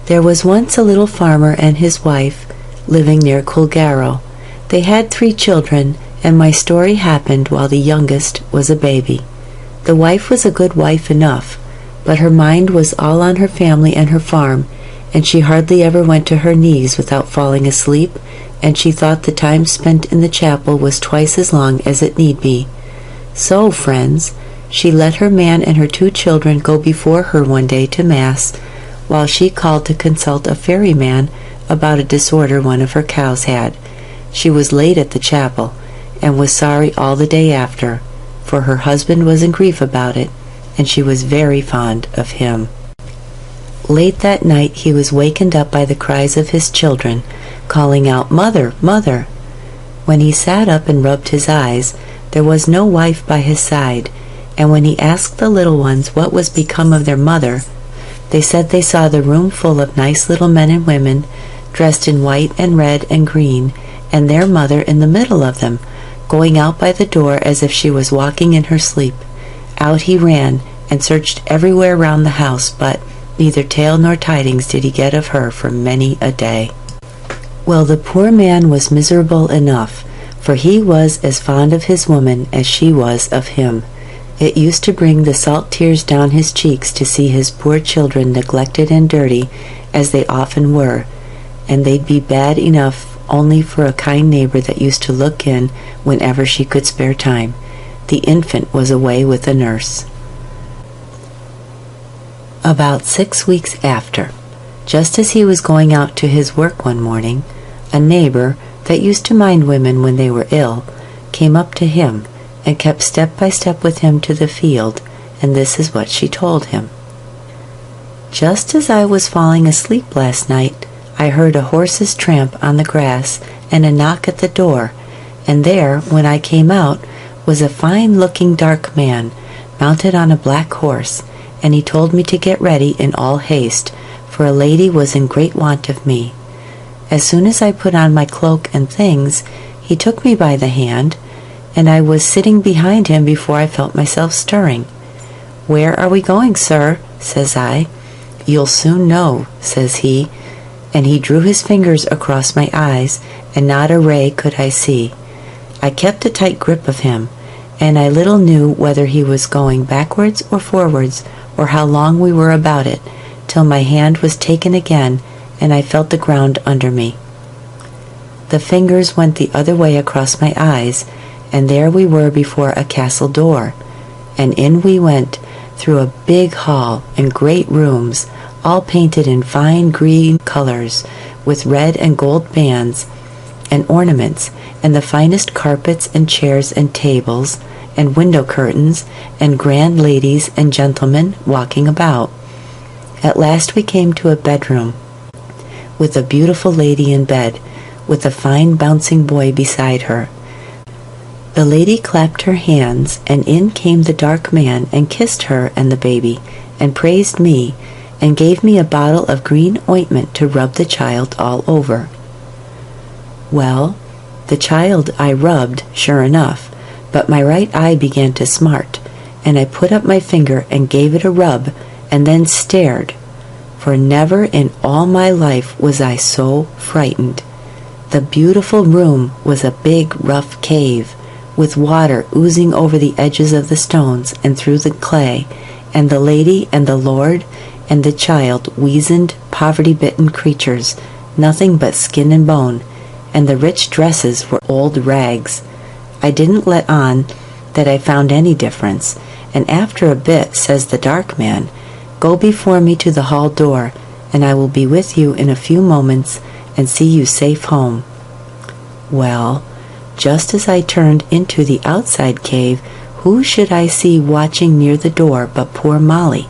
There was once a little farmer and his wife living near Colgaro. They had 3 children, and my story happened while the youngest was a baby. The wife was a good wife enough, but her mind was all on her family and her farm, and she hardly ever went to her knees without falling asleep, and she thought the time spent in the chapel was twice as long as it need be. So, friends, she let her man and her 2 children go before her one day to Mass, while she called to consult a ferryman about a disorder one of her cows had. She was late at the chapel, and was sorry all the day after, for her husband was in grief about it, and she was very fond of him. Late that night he was wakened up by the cries of his children, calling out, "Mother, mother!" When he sat up and rubbed his eyes, there was no wife by his side, and when he asked the little ones what was become of their mother, they said they saw the room full of nice little men and women, dressed in white and red and green, and their mother in the middle of them, going out by the door as if she was walking in her sleep. Out he ran, and searched everywhere round the house, but neither tale nor tidings did he get of her for many a day. Well, the poor man was miserable enough, for he was as fond of his woman as she was of him. It used to bring the salt tears down his cheeks to see his poor children neglected and dirty, as they often were, and they'd be bad enough only for a kind neighbor that used to look in whenever she could spare time. The infant was away with a nurse. About 6 weeks after, just as he was going out to his work one morning, a neighbor that used to mind women when they were ill came up to him and kept step by step with him to the field, and this is what she told him. "Just as I was falling asleep last night, I heard a horse's tramp on the grass and a knock at the door, and there, when I came out, was a fine-looking dark man, mounted on a black horse, and he told me to get ready in all haste, for a lady was in great want of me. As soon as I put on my cloak and things, he took me by the hand, and I was sitting behind him before I felt myself stirring. 'Where are we going, sir?' says I. 'You'll soon know,' says he, and he drew his fingers across my eyes, and not a ray could I see. I kept a tight grip of him, and I little knew whether he was going backwards or forwards, or how long we were about it, till my hand was taken again, and I felt the ground under me. The fingers went the other way across my eyes, and there we were before a castle door, and in we went, through a big hall and great rooms, all painted in fine green colors, with red and gold bands and ornaments, and the finest carpets and chairs and tables, and window curtains, and grand ladies and gentlemen walking about. At last we came to a bedroom, with a beautiful lady in bed, with a fine bouncing boy beside her. The lady clapped her hands, and in came the dark man, and kissed her and the baby, and praised me, and gave me a bottle of green ointment to rub the child all over. Well, the child I rubbed, sure enough, but my right eye began to smart, and I put up my finger and gave it a rub, and then stared, for never in all my life was I so frightened. The beautiful room was a big rough cave, with water oozing over the edges of the stones and through the clay, and the lady and the Lord and the child weazened, poverty-bitten creatures, nothing but skin and bone, and the rich dresses were old rags. I didn't let on that I found any difference, and after a bit says the dark man, "Go before me to the hall door, and I will be with you in a few moments and see you safe home." Well, just as I turned into the outside cave, who should I see watching near the door but poor Molly?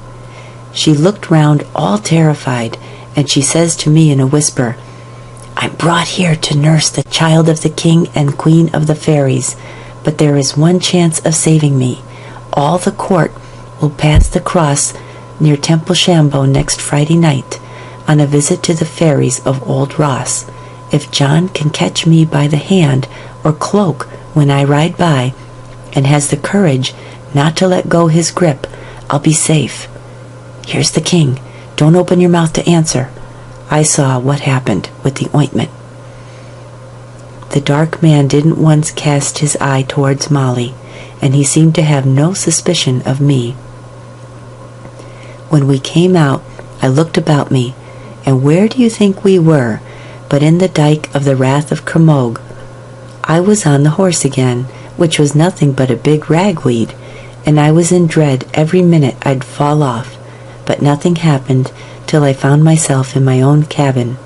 She looked round all terrified, and she says to me in a whisper, "I'm brought here to nurse the child of the king and queen of the fairies, but there is one chance of saving me. All the court will pass the cross near Temple Shambo next Friday night, on a visit to the fairies of Old Ross. If John can catch me by the hand or cloak when I ride by, and has the courage not to let go his grip, I'll be safe. Here's the king. Don't open your mouth to answer. I saw what happened with the ointment. The dark man didn't once cast his eye towards Molly, and he seemed to have no suspicion of me. When we came out, I looked about me, and where do you think we were but in the dyke of the Rath of Kermode? I was on the horse again, which was nothing but a big ragweed, and I was in dread every minute I'd fall off, but nothing happened till I found myself in my own cabin.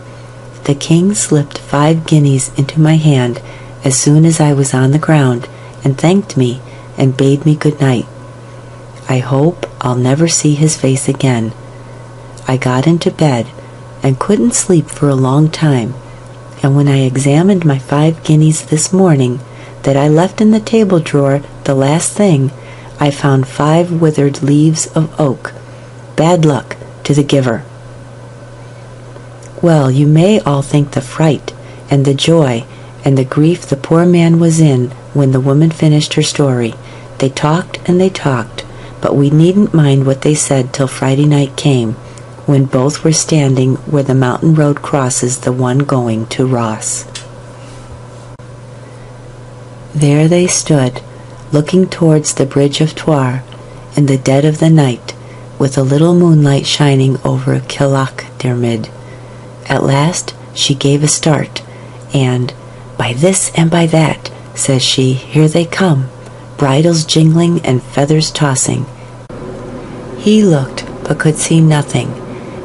The king slipped 5 guineas into my hand as soon as I was on the ground, and thanked me and bade me good night. I hope I'll never see his face again. I got into bed and couldn't sleep for a long time, and when I examined my 5 guineas this morning that I left in the table drawer the last thing, I found 5 withered leaves of oak. Bad luck to the giver. Well, you may all think the fright and the joy and the grief the poor man was in when the woman finished her story. They talked and they talked, but we needn't mind what they said till Friday night came, when both were standing where the mountain road crosses the one going to Ross. There they stood, looking towards the bridge of Twar, in the dead of the night, with a little moonlight shining over Lilac Dermid. At last she gave a start, and, "By this and by that," says she, "here they come, bridles jingling and feathers tossing." He looked, but could see nothing,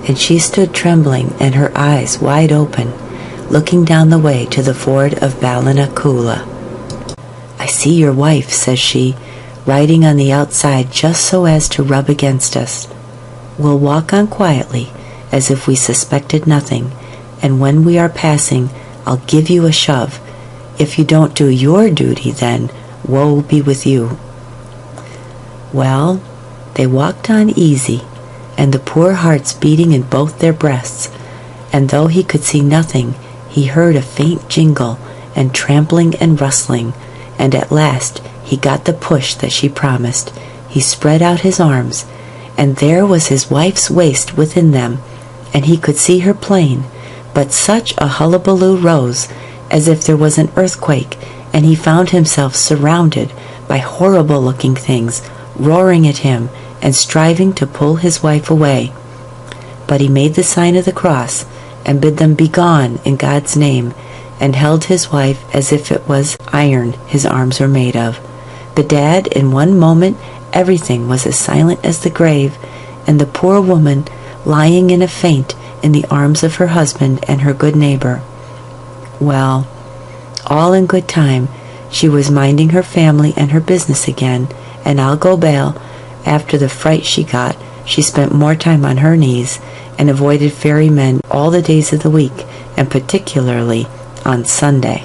and she stood trembling and her eyes wide open, looking down the way to the ford of Ballinacoola. "I see your wife," says she, "riding on the outside just so as to rub against us. We'll walk on quietly, as if we suspected nothing, and when we are passing, I'll give you a shove. If you don't do your duty, then woe be with you." Well, they walked on easy, and the poor hearts beating in both their breasts, and though he could see nothing, he heard a faint jingle and trampling and rustling, and at last he got the push that she promised. He spread out his arms, and there was his wife's waist within them, and he could see her plain, but such a hullabaloo rose as if there was an earthquake, and he found himself surrounded by horrible-looking things, roaring at him and striving to pull his wife away. But he made the sign of the cross, and bid them begone in God's name, and held his wife as if it was iron his arms were made of. Bedad, in one moment everything was as silent as the grave, and the poor woman lying in a faint in the arms of her husband and her good neighbor. Well, all in good time, she was minding her family and her business again, and I'll go bail, after the fright she got, she spent more time on her knees, and avoided fairy men all the days of the week, and particularly on Sunday.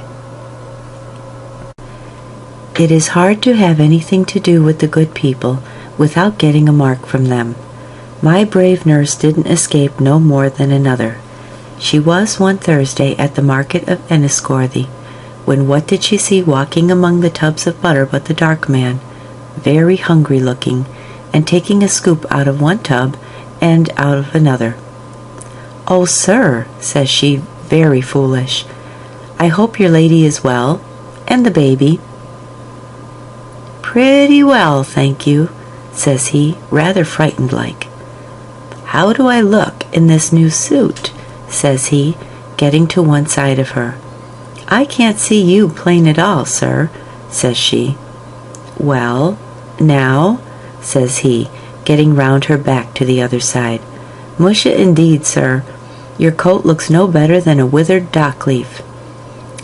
It is hard to have anything to do with the good people without getting a mark from them. My brave nurse didn't escape no more than another. She was one Thursday at the market of Enniscorthy, when what did she see walking among the tubs of butter but the dark man, very hungry looking, and taking a scoop out of one tub and out of another. "Oh, sir," says she, very foolish, "I hope your lady is well, and the baby." "Pretty well, thank you," says he, rather frightened like. "How do I look in this new suit?" says he, getting to one side of her. "I can't see you plain at all, sir," says she. "Well, now," says he, getting round her back to the other side. "Musha indeed, sir. Your coat looks no better than a withered dock leaf."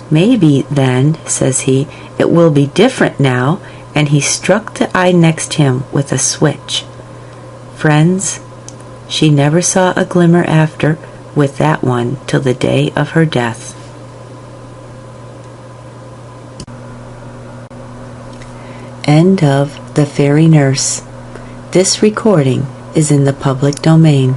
"Maybe, then," says he, "it will be different now," and he struck the eye next him with a switch. Friends, she never saw a glimmer after with that one till the day of her death. End of The Fairy Nurse. This recording is in the public domain.